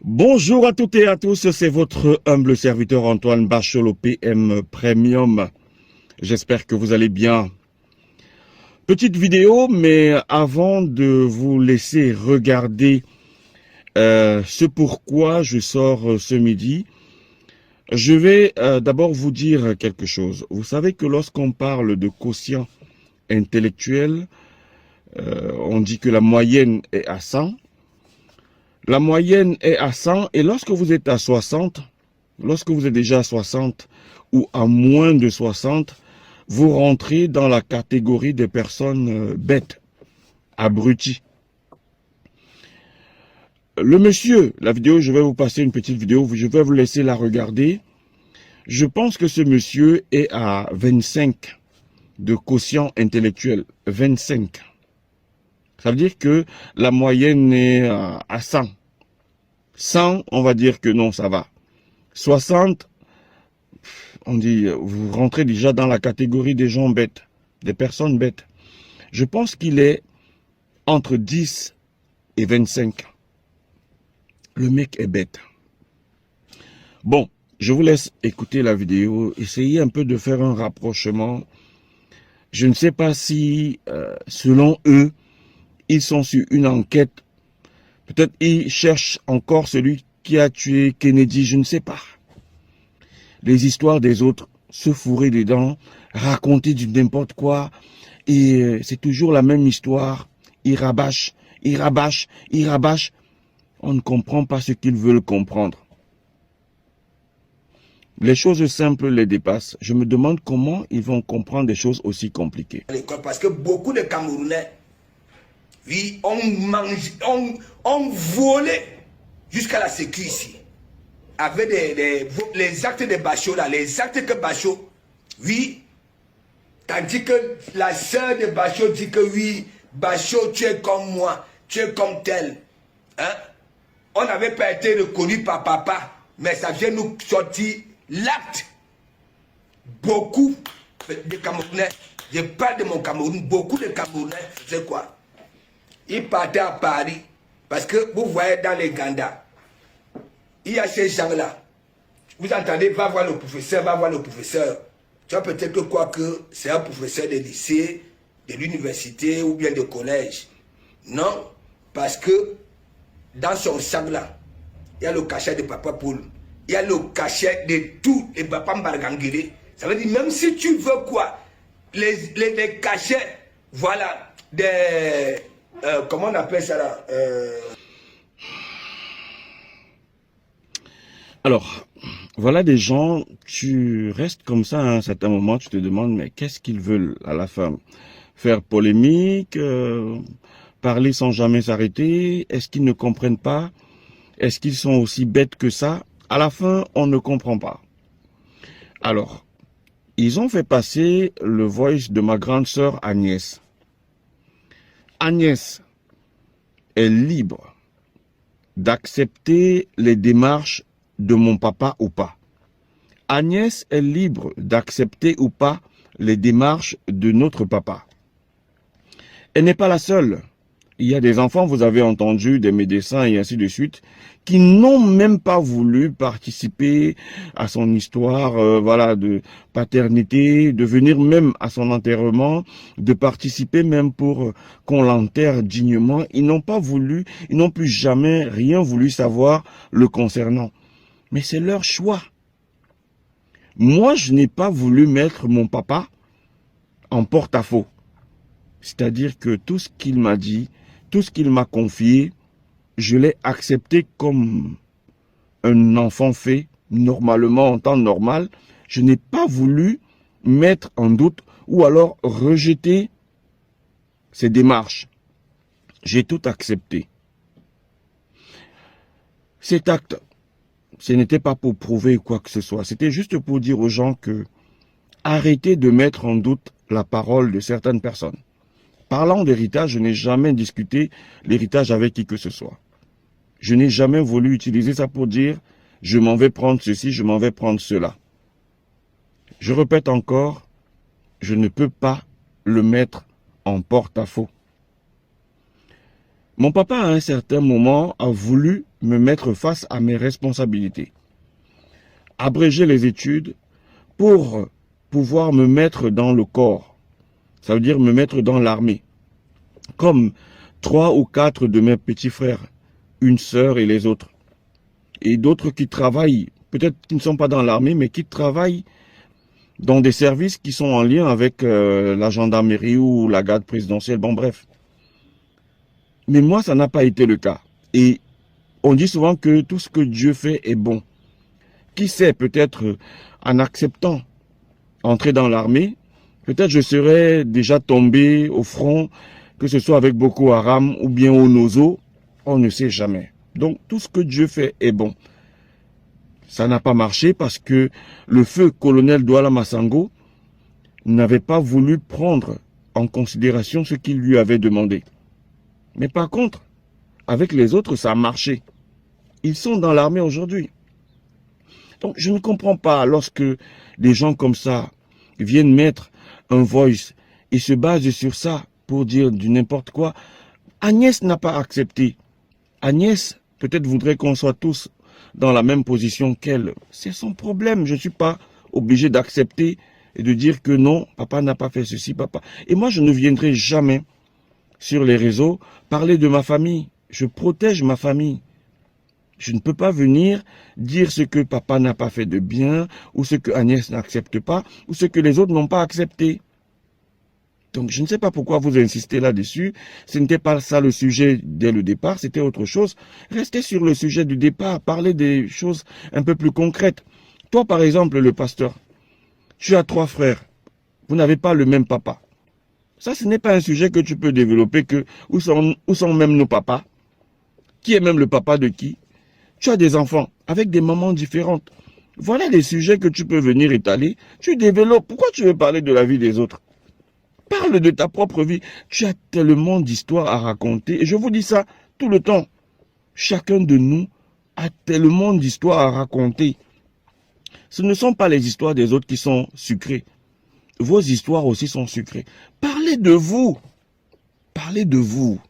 Bonjour à toutes et à tous, c'est votre humble serviteur Antoine Bacholo PM Premium. J'espère que vous allez bien. Petite vidéo, mais avant de vous laisser regarder ce pourquoi je sors ce midi, je vais d'abord vous dire quelque chose. Vous savez que lorsqu'on parle de quotient intellectuel, on dit que la moyenne est à 100. La moyenne est à 100 et lorsque vous êtes à 60, lorsque vous êtes déjà à 60 ou à moins de 60, vous rentrez dans la catégorie des personnes bêtes, abruties. Le monsieur, la vidéo, je vais vous passer une petite vidéo, je vais vous laisser la regarder. Je pense que ce monsieur est à 25 de quotient intellectuel, 25. Ça veut dire que la moyenne est à 100. 100, on va dire que non, ça va. 60, on dit, vous rentrez déjà dans la catégorie des gens bêtes, des personnes bêtes. Je pense qu'il est entre 10 et 25. Le mec est bête. Bon, je vous laisse écouter la vidéo, essayez un peu de faire un rapprochement. Je ne sais pas si, selon eux, ils sont sur une enquête. Peut-être ils cherchent encore celui qui a tué Kennedy, je ne sais pas. Les histoires des autres, se fourrer dedans, raconter du n'importe quoi, et c'est toujours la même histoire. Ils rabâchent, ils rabâchent, ils rabâchent. On ne comprend pas ce qu'ils veulent comprendre. Les choses simples les dépassent. Je me demande comment ils vont comprendre des choses aussi compliquées. Parce que beaucoup de Camerounais, oui, ont volé jusqu'à la sécu ici. Avec les actes de Bachot, là, les actes que Bachot, oui, tandis que la sœur de Bachot dit que oui, Bachot, tu es comme moi, tu es comme tel. Hein? On n'avait pas été reconnu par papa, mais ça vient nous sortir l'acte. Beaucoup de Camerounais, je parle de mon Cameroun, beaucoup de Camerounais faisaient quoi? Ils partaient à Paris, parce que vous voyez dans les Ganda, il y a ces gens-là. Vous entendez, va voir le professeur, va voir le professeur. Tu vas peut-être croire que c'est un professeur de lycée, de l'université ou bien de collège. Non, parce que dans son sac-là, il y a le cachet de Papa Poul. Il y a le cachet de tous les papas Mbargangere. Ça veut dire, même si tu veux quoi, les cachets, voilà, des... comment on appelle ça là Alors, voilà des gens, tu restes comme ça à un certain moment, tu te demandes, mais qu'est-ce qu'ils veulent à la fin? Faire polémique, parler sans jamais s'arrêter? Est-ce qu'ils ne comprennent pas? Est-ce qu'ils sont aussi bêtes que ça? À la fin, on ne comprend pas. Alors, ils ont fait passer le voice de ma grande sœur Agnès. Agnès est libre d'accepter les démarches de mon papa ou pas. Agnès est libre d'accepter ou pas les démarches de notre papa. Elle n'est pas la seule. Il y a des enfants, vous avez entendu, des médecins et ainsi de suite, qui n'ont même pas voulu participer à son histoire, voilà, de paternité, de venir même à son enterrement, de participer même pour qu'on l'enterre dignement. Ils n'ont pas voulu, ils n'ont plus jamais rien voulu savoir le concernant. Mais c'est leur choix. Moi, je n'ai pas voulu mettre mon papa en porte-à-faux. C'est-à-dire que tout ce qu'il m'a dit, tout ce qu'il m'a confié, je l'ai accepté comme un enfant fait, normalement, en temps normal. Je n'ai pas voulu mettre en doute ou alors rejeter ses démarches. J'ai tout accepté. Cet acte, ce n'était pas pour prouver quoi que ce soit. C'était juste pour dire aux gens que arrêtez de mettre en doute la parole de certaines personnes. Parlant d'héritage, je n'ai jamais discuté l'héritage avec qui que ce soit. Je n'ai jamais voulu utiliser ça pour dire je m'en vais prendre ceci, je m'en vais prendre cela. Je répète encore, je ne peux pas le mettre en porte-à-faux. Mon papa, à un certain moment, a voulu me mettre face à mes responsabilités. Abréger les études pour pouvoir me mettre dans le corps. Ça veut dire me mettre dans l'armée. Comme 3 ou 4 de mes petits frères, une sœur et les autres. Et d'autres qui travaillent, peut-être qui ne sont pas dans l'armée, mais qui travaillent dans des services qui sont en lien avec la gendarmerie ou la garde présidentielle, bon bref. Mais moi, ça n'a pas été le cas. Et on dit souvent que tout ce que Dieu fait est bon. Qui sait, peut-être en acceptant entrer dans l'armée, peut-être je serais déjà tombé au front, que ce soit avec Boko Haram ou bien au Nozo, on ne sait jamais. Donc tout ce que Dieu fait est bon. Ça n'a pas marché parce que le feu colonel Douala Massango n'avait pas voulu prendre en considération ce qu'il lui avait demandé. Mais par contre, avec les autres, ça a marché. Ils sont dans l'armée aujourd'hui. Donc je ne comprends pas lorsque des gens comme ça viennent mettre un voice et se basent sur ça pour dire du n'importe quoi. Agnès n'a pas accepté. Agnès peut-être voudrait qu'on soit tous dans la même position qu'elle. C'est son problème. Je ne suis pas obligé d'accepter et de dire que non, papa n'a pas fait ceci, papa. Et moi, je ne viendrai jamais sur les réseaux parler de ma famille. Je protège ma famille. Je ne peux pas venir dire ce que papa n'a pas fait de bien, ou ce que Agnès n'accepte pas, ou ce que les autres n'ont pas accepté. Donc je ne sais pas pourquoi vous insistez là-dessus. Ce n'était pas ça le sujet dès le départ, c'était autre chose. Restez sur le sujet du départ, parlez des choses un peu plus concrètes. Toi par exemple, le pasteur, tu as 3 frères, vous n'avez pas le même papa. Ça, ce n'est pas un sujet que tu peux développer, que où sont même nos papas? Qui est même le papa de qui? Tu as des enfants avec des mamans différentes. Voilà des sujets que tu peux venir étaler. Tu développes. Pourquoi tu veux parler de la vie des autres? Parle de ta propre vie. Tu as tellement d'histoires à raconter. Et je vous dis ça tout le temps. Chacun de nous a tellement d'histoires à raconter. Ce ne sont pas les histoires des autres qui sont sucrées. Vos histoires aussi sont sucrées. Parlez de vous. Parlez de vous.